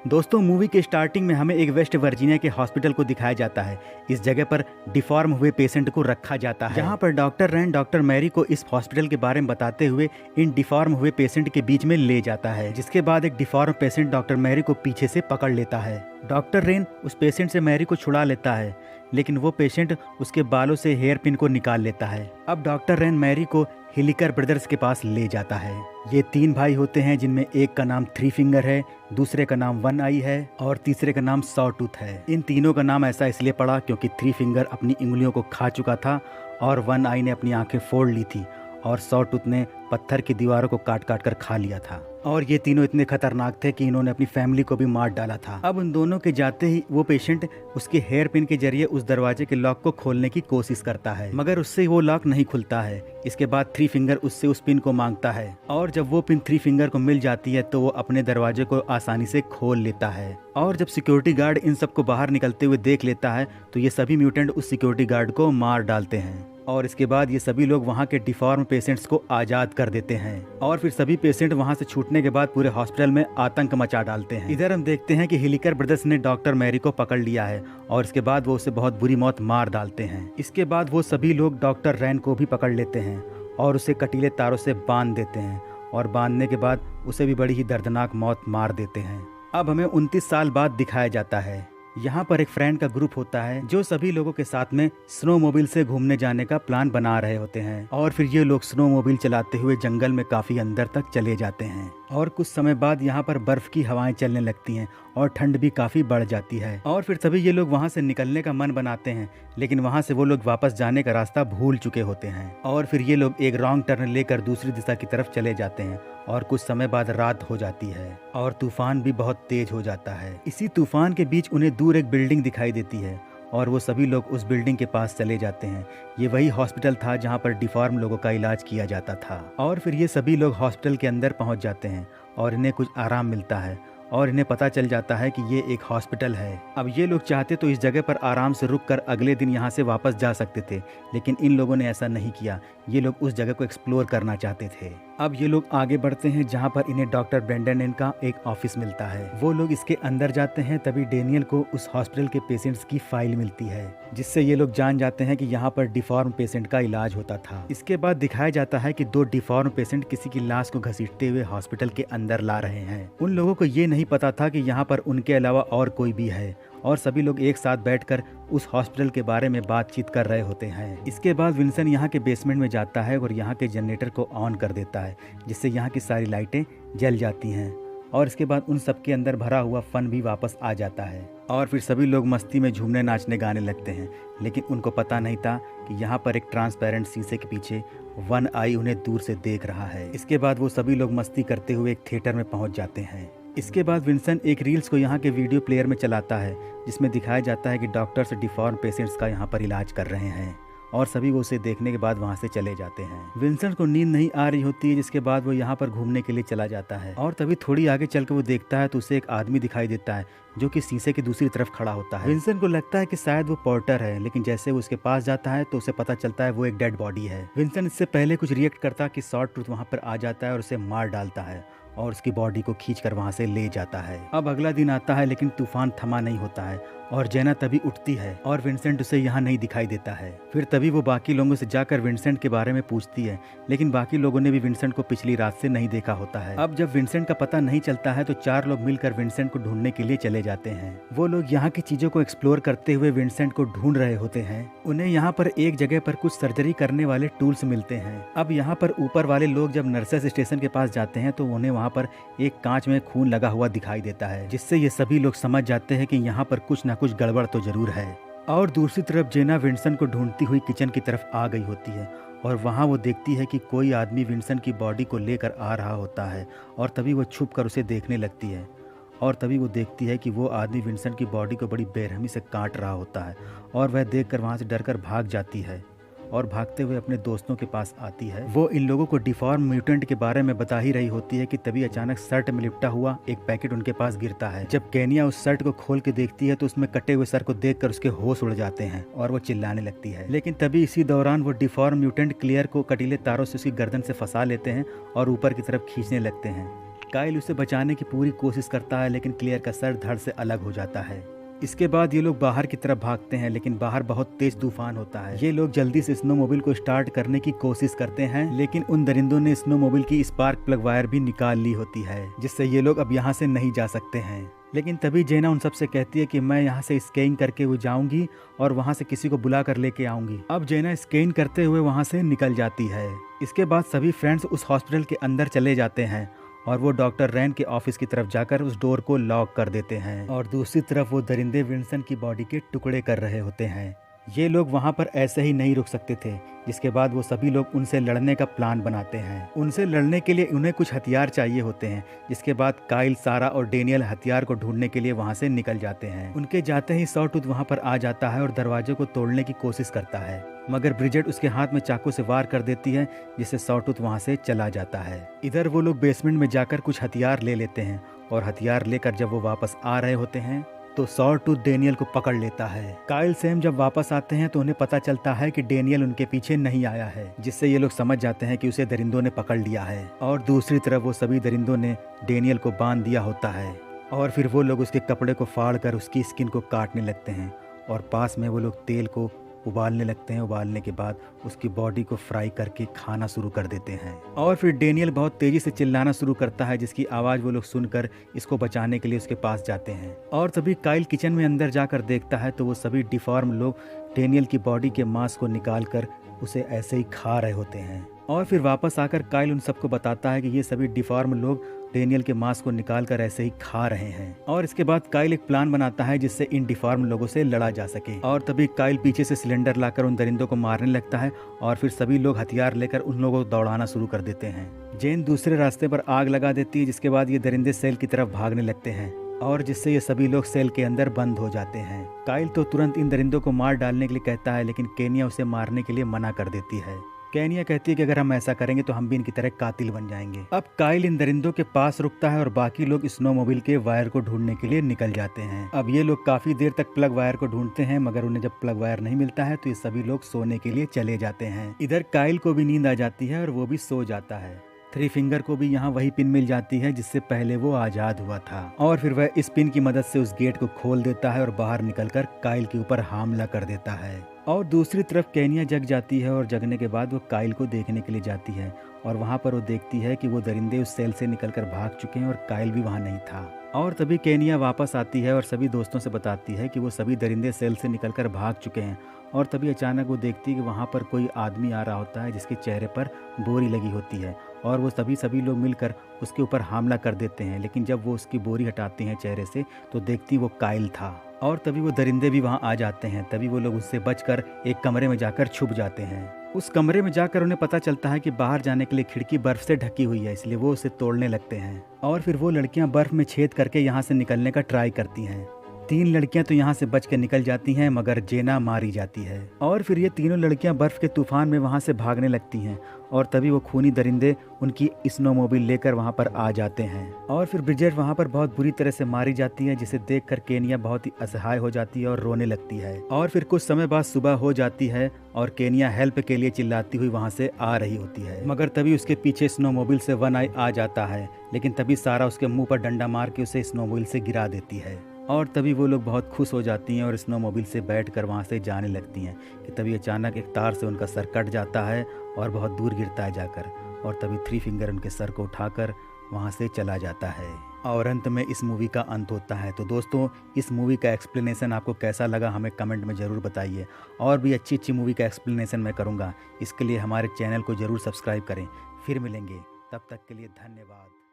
दोस्तों मूवी के स्टार्टिंग में हमें एक वेस्ट वर्जीनिया के हॉस्पिटल को दिखाया जाता है। इस जगह पर डिफॉर्म हुए पेशेंट को रखा जाता है, जहाँ पर डॉक्टर रैन डॉक्टर मैरी को इस हॉस्पिटल के बारे में बताते हुए इन डिफॉर्म हुए पेशेंट के बीच में ले जाता है, जिसके बाद एक डिफॉर्म पेशेंट डॉक्टर मैरी को पीछे से पकड़ लेता है। डॉक्टर रेन उस पेशेंट से मैरी को छुड़ा लेता है, लेकिन वो पेशेंट उसके बालों से हेयर पिन को निकाल लेता है। अब डॉक्टर रेन मैरी को हिलिकर ब्रदर्स के पास ले जाता है। ये 3 भाई होते हैं, जिनमें एक का नाम 3 फिंगर है, दूसरे का नाम 1 आई है और तीसरे का नाम सॉ टूथ है। इन तीनों का नाम ऐसा इसलिए पड़ा क्योंकि 3 फिंगर अपनी उंगलियों को खा चुका था और 1 आई ने अपनी आंखें फोड़ ली थी और सॉ टूथ ने पत्थर की दीवारों को काट काट कर खा लिया था। और ये तीनों इतने खतरनाक थे कि इन्होंने अपनी फैमिली को भी मार डाला था। अब उन दोनों के जाते ही वो पेशेंट उसके हेयर पिन के जरिए उस दरवाजे के लॉक को खोलने की कोशिश करता है, मगर उससे वो लॉक नहीं खुलता है। इसके बाद 3 फिंगर उससे उस पिन को मांगता है और जब वो पिन 3 फिंगर को मिल जाती है तो वो अपने दरवाजे को आसानी से खोल लेता है। और जब सिक्योरिटी गार्ड इन सबको बाहर निकलते हुए देख लेता है तो ये सभी म्यूटेंट उस सिक्योरिटी गार्ड को मार डालते हैं और इसके बाद ये सभी लोग वहाँ के डिफॉर्म पेशेंट्स को आजाद कर देते हैं। और फिर सभी पेशेंट वहाँ से छूटने के बाद पूरे हॉस्पिटल में आतंक मचा डालते हैं। इधर हम देखते हैं कि हिलिकर ब्रदर्स ने डॉक्टर मैरी को पकड़ लिया है और इसके बाद वो उसे बहुत बुरी मौत मार डालते हैं। इसके बाद वो सभी लोग डॉक्टर रैन को भी पकड़ लेते हैं और उसे कटीले तारों से बांध देते हैं और बांधने के बाद उसे भी बड़ी ही दर्दनाक मौत मार देते हैं। अब हमें 29 साल बाद दिखाया जाता है। यहाँ पर एक फ्रेंड का ग्रुप होता है जो सभी लोगों के साथ में स्नोमोबाइल से घूमने जाने का प्लान बना रहे होते हैं और फिर ये लोग स्नोमोबाइल चलाते हुए जंगल में काफी अंदर तक चले जाते हैं और कुछ समय बाद यहाँ पर बर्फ की हवाएं चलने लगती हैं और ठंड भी काफी बढ़ जाती है और फिर सभी ये लोग वहाँ से निकलने का मन बनाते हैं, लेकिन वहाँ से वो लोग वापस जाने का रास्ता भूल चुके होते हैं और फिर ये लोग एक रॉन्ग टर्न लेकर दूसरी दिशा की तरफ चले जाते हैं और कुछ समय बाद रात हो जाती है और तूफान भी बहुत तेज हो जाता है। इसी तूफान के बीच उन्हें दूर एक बिल्डिंग दिखाई देती है और वो सभी लोग उस बिल्डिंग के पास चले जाते हैं। ये वही हॉस्पिटल था जहाँ पर डिफॉर्म लोगों का इलाज किया जाता था और फिर ये सभी लोग हॉस्पिटल के अंदर पहुँच जाते हैं और इन्हें कुछ आराम मिलता है और इन्हें पता चल जाता है कि ये एक हॉस्पिटल है। अब ये लोग चाहते तो इस जगह पर आराम से रुककर अगले दिन यहाँ से वापस जा सकते थे, लेकिन इन लोगों ने ऐसा नहीं किया। ये लोग उस जगह को एक्सप्लोर करना चाहते थे। अब ये लोग आगे बढ़ते हैं जहाँ पर इन्हें डॉक्टर ब्रेंडन का एक ऑफिस मिलता है। वो लोग इसके अंदर जाते हैं, तभी डेनियल को उस हॉस्पिटल के पेशेंट्स की फाइल मिलती है, जिससे ये लोग जान जाते हैं कि यहाँ पर डिफॉर्म पेशेंट का इलाज होता था। इसके बाद दिखाया जाता है कि 2 डिफॉर्म पेशेंट किसी की लाश को घसीटते हुए हॉस्पिटल के अंदर ला रहे हैं। उन लोगों को ये नहीं पता था कि यहाँ पर उनके अलावा और कोई भी है और सभी लोग एक साथ बैठकर उस हॉस्पिटल के बारे में बातचीत कर रहे होते हैं। इसके बाद विंसन यहाँ के बेसमेंट में जाता है और यहाँ के जनरेटर को ऑन कर देता है, जिससे यहाँ की सारी लाइटें जल जाती हैं और इसके बाद उन सबके अंदर भरा हुआ फन भी वापस आ जाता है और फिर सभी लोग मस्ती में झूमने नाचने गाने लगते हैं। लेकिन उनको पता नहीं था कि यहाँ पर एक ट्रांसपेरेंट शीशे के पीछे 1 आई उन्हें दूर से देख रहा है। इसके बाद वो सभी लोग मस्ती करते हुए एक थिएटर में पहुँच जाते हैं। इसके बाद विंसन एक रील्स को यहाँ के वीडियो प्लेयर में चलाता है, जिसमें दिखाया जाता है कि डॉक्टर्स डिफॉर्म पेशेंट्स का यहाँ पर इलाज कर रहे हैं और सभी वो उसे देखने के बाद वहाँ से चले जाते हैं। विंसन को नींद नहीं आ रही होती है, जिसके बाद वो यहाँ पर घूमने के लिए चला जाता है और तभी थोड़ी आगे चल के वो देखता है तो उसे एक आदमी दिखाई देता है जो कि शीशे की दूसरी तरफ खड़ा होता है। विंसन को लगता है कि शायद वो पोर्टर है, लेकिन जैसे वो उसके पास जाता है तो उसे पता चलता है वो एक डेड बॉडी है। विंसन इससे पहले कुछ रिएक्ट करता कि सॉ टूथ वहाँ पर आ जाता है और उसे मार डालता है और उसकी बॉडी को खींचकर वहां से ले जाता है। अब अगला दिन आता है, लेकिन तूफान थमा नहीं होता है और जेना तभी उठती है और विंसेंट उसे यहाँ नहीं दिखाई देता है। फिर तभी वो बाकी लोगों से जाकर विंसेंट के बारे में पूछती है, लेकिन बाकी लोगों ने भी विंसेंट को पिछली रात से नहीं देखा होता है। अब जब विंसेंट का पता नहीं चलता है तो 4 लोग मिलकर विंसेंट को ढूंढने के लिए चले जाते हैं। वो लोग यहाँ की चीजों को एक्सप्लोर करते हुए विंसेंट को ढूंढ रहे होते हैं। उन्हें यहाँ पर एक जगह पर कुछ सर्जरी करने वाले टूल्स मिलते हैं। अब यहाँ पर ऊपर वाले लोग जब नर्सेस स्टेशन के पास जाते हैं तो उन्हें वहाँ पर एक कांच में खून लगा हुआ दिखाई देता है, जिससे ये सभी लोग समझ जाते हैं कि यहाँ पर कुछ न कुछ गड़बड़ तो जरूर है। और दूसरी तरफ जेना विंसन को ढूंढती हुई किचन की तरफ आ गई होती है और वहाँ वो देखती है कि कोई आदमी विंसन की बॉडी को लेकर आ रहा होता है और तभी वो छुप कर उसे देखने लगती है और तभी वो देखती है कि वो आदमी विंसन की बॉडी को बड़ी बेरहमी से काट रहा होता है और वह देखकर वहाँ से डरकर भाग जाती है और भागते हुए अपने दोस्तों के पास आती है। वो इन लोगों को डिफॉर्म म्यूटेंट के बारे में बता ही रही होती है कि तभी अचानक शर्ट में लिपटा हुआ एक पैकेट उनके पास गिरता है। जब केनिया उस शर्ट को खोल के देखती है तो उसमें कटे हुए सर को देखकर उसके होश उड़ जाते हैं और वो चिल्लाने लगती है। लेकिन तभी इसी दौरान वो डिफॉर्म म्यूटेंट क्लियर को कटीले तारों से उसकी गर्दन से फंसा लेते हैं और ऊपर की तरफ खींचने लगते हैं। काइल उसे बचाने की पूरी कोशिश करता है, लेकिन क्लेयर का सर धड़ से अलग हो जाता है। इसके बाद ये लोग बाहर की तरफ भागते हैं, लेकिन बाहर बहुत तेज तूफान होता है। ये लोग जल्दी से स्नोमोबिल को स्टार्ट करने की कोशिश करते हैं, लेकिन उन दरिंदों ने स्नोमोबिल की स्पार्क प्लग वायर भी निकाल ली होती है, जिससे ये लोग अब यहाँ से नहीं जा सकते हैं। लेकिन तभी जेना उन सबसे कहती है कि मैं यहाँ से स्केइंग करके वो जाऊंगी और वहाँ से किसी को बुला कर लेके आऊंगी। अब जेना स्केइंग करते हुए वहाँ से निकल जाती है। इसके बाद सभी फ्रेंड्स उस हॉस्पिटल के अंदर चले जाते हैं और वो डॉक्टर रैन के ऑफिस की तरफ जाकर उस डोर को लॉक कर देते हैं। और दूसरी तरफ वो दरिंदे विल्सन की बॉडी के टुकड़े कर रहे होते हैं। ये लोग वहाँ पर ऐसे ही नहीं रुक सकते थे, जिसके बाद वो सभी लोग उनसे लड़ने का प्लान बनाते हैं। उनसे लड़ने के लिए उन्हें कुछ हथियार चाहिए होते हैं, जिसके बाद काइल, सारा और डेनियल हथियार को ढूंढने के लिए वहाँ से निकल जाते हैं। उनके जाते ही सॉटूथ वहाँ पर आ जाता है और दरवाजे को तोड़ने की कोशिश करता है, मगर ब्रिजेट उसके हाथ में चाकू से वार कर देती है, जिससे सॉटूथ वहाँ से चला जाता है। इधर वो लोग बेसमेंट में जाकर कुछ हथियार ले लेते हैं और हथियार लेकर जब वो वापस आ रहे होते हैं तो सॉटूथ डेनियल को पकड़ लेता है। काइल, सैम जब वापस आते हैं तो उन्हें पता चलता है कि डेनियल उनके पीछे नहीं आया है, जिससे ये लोग समझ जाते हैं कि उसे दरिंदों ने पकड़ लिया है। और दूसरी तरफ वो सभी दरिंदों ने डेनियल को बांध दिया होता है और फिर वो लोग उसके कपड़े को फाड़ कर उसकी स्किन को काटने लगते हैं और पास में वो लोग तेल को उबालने लगते हैं। उबालने के बाद उसकी बॉडी को फ्राई करके खाना शुरू कर देते हैं। और फिर डेनियल बहुत तेजी से चिल्लाना शुरू करता है, जिसकी आवाज़ वो लोग सुनकर इसको बचाने के लिए उसके पास जाते हैं। और तभी काइल किचन में अंदर जाकर देखता है तो वो सभी डिफॉर्म लोग डेनियल की बॉडी के मांस को निकाल कर उसे ऐसे ही खा रहे होते हैं। और फिर वापस आकर काइल उन सबको बताता है कि ये सभी डिफॉर्म लोग डेनियल के मांस को निकाल कर ऐसे ही खा रहे हैं। और इसके बाद काइल एक प्लान बनाता है जिससे इन डिफॉर्म लोगों से लड़ा जा सके। और तभी काइल पीछे से सिलेंडर लाकर उन दरिंदों को मारने लगता है और फिर सभी लोग हथियार लेकर उन लोगों को दौड़ाना शुरू कर देते हैं। जेन दूसरे रास्ते पर आग लगा देती है, जिसके बाद ये दरिंदे सेल की तरफ भागने लगते हैं और जिससे ये सभी लोग सेल के अंदर बंद हो जाते हैं। काइल तो तुरंत इन दरिंदों को मार डालने के लिए कहता है, लेकिन केनिया उसे मारने के लिए मना कर देती है। केनिया कहती है कि अगर हम ऐसा करेंगे तो हम भी इनकी तरह कातिल बन जाएंगे। अब काइल इन दरिंदों के पास रुकता है और बाकी लोग स्नोमोबिल के वायर को ढूंढने के लिए निकल जाते हैं। अब ये लोग काफी देर तक प्लग वायर को ढूंढते हैं, मगर उन्हें जब प्लग वायर नहीं मिलता है तो ये सभी लोग सोने के लिए चले जाते हैं। इधर काइल को भी नींद आ जाती है और वो भी सो जाता है। थ्री फिंगर को भी यहाँ वही पिन मिल जाती है जिससे पहले वो आजाद हुआ था और फिर वह इस पिन की मदद से उस गेट को खोल देता है और बाहर निकलकर काइल के ऊपर हमला कर देता है। और दूसरी तरफ केनिया जग जाती है और जगने के बाद वो काइल को देखने के लिए जाती है और वहाँ पर वो देखती है कि वो दरिंदे उस सेल से निकलकर भाग चुके हैं और काइल भी वहाँ नहीं था। और तभी केनिया वापस आती है और सभी दोस्तों से बताती है कि वो सभी दरिंदे सेल से निकलकर भाग चुके हैं। और तभी अचानक वो देखती है कि वहाँ पर कोई आदमी आ रहा होता है जिसके चेहरे पर बोरी लगी होती है और वो सभी लोग मिलकर उसके ऊपर हमला कर देते हैं। लेकिन जब वो उसकी बोरी हटाते हैं चेहरे से तो देखती वो काइल था। और तभी वो दरिंदे भी वहाँ आ जाते हैं। तभी वो लोग उससे बचकर एक कमरे में जाकर छुप जाते हैं। उस कमरे में जाकर उन्हें पता चलता है कि बाहर जाने के लिए खिड़की बर्फ से ढकी हुई है, इसलिए वो उसे तोड़ने लगते हैं। और फिर वो लड़कियां बर्फ में छेद करके यहाँ से निकलने का ट्राई करती हैं। 3 लड़कियां तो यहाँ से बच के निकल जाती हैं, मगर जेना मारी जाती है। और फिर ये तीनों लड़कियां बर्फ के तूफान में वहाँ से भागने लगती हैं और तभी वो खूनी दरिंदे उनकी स्नोमोबिल लेकर वहाँ पर आ जाते हैं। और फिर ब्रिजेट वहाँ पर बहुत बुरी तरह से मारी जाती है, जिसे देखकर केनिया बहुत ही असहाय हो जाती है और रोने लगती है। और फिर कुछ समय बाद सुबह हो जाती है और केनिया हेल्प के लिए चिल्लाती हुई वहाँ से आ रही होती है, मगर तभी उसके पीछे स्नोमोबिल से वन आई आ जाता है। लेकिन तभी सारा उसके मुंह पर डंडा मार के उसे स्नोमोबिल से गिरा देती है। और तभी वो लोग बहुत खुश हो जाती हैं और स्नोमोबिल से बैठकर वहाँ से जाने लगती हैं कि तभी अचानक एक तार से उनका सर कट जाता है और बहुत दूर गिरता है जाकर। और तभी थ्री फिंगर उनके सर को उठाकर वहाँ से चला जाता है। और अंत में इस मूवी का अंत होता है। तो दोस्तों, इस मूवी का एक्सप्लेनेशन आपको कैसा लगा हमें कमेंट में ज़रूर बताइए। और भी अच्छी मूवी का एक्सप्लेनेशन मैं करूँगा, इसके लिए हमारे चैनल को ज़रूर सब्सक्राइब करें। फिर मिलेंगे, तब तक के लिए धन्यवाद।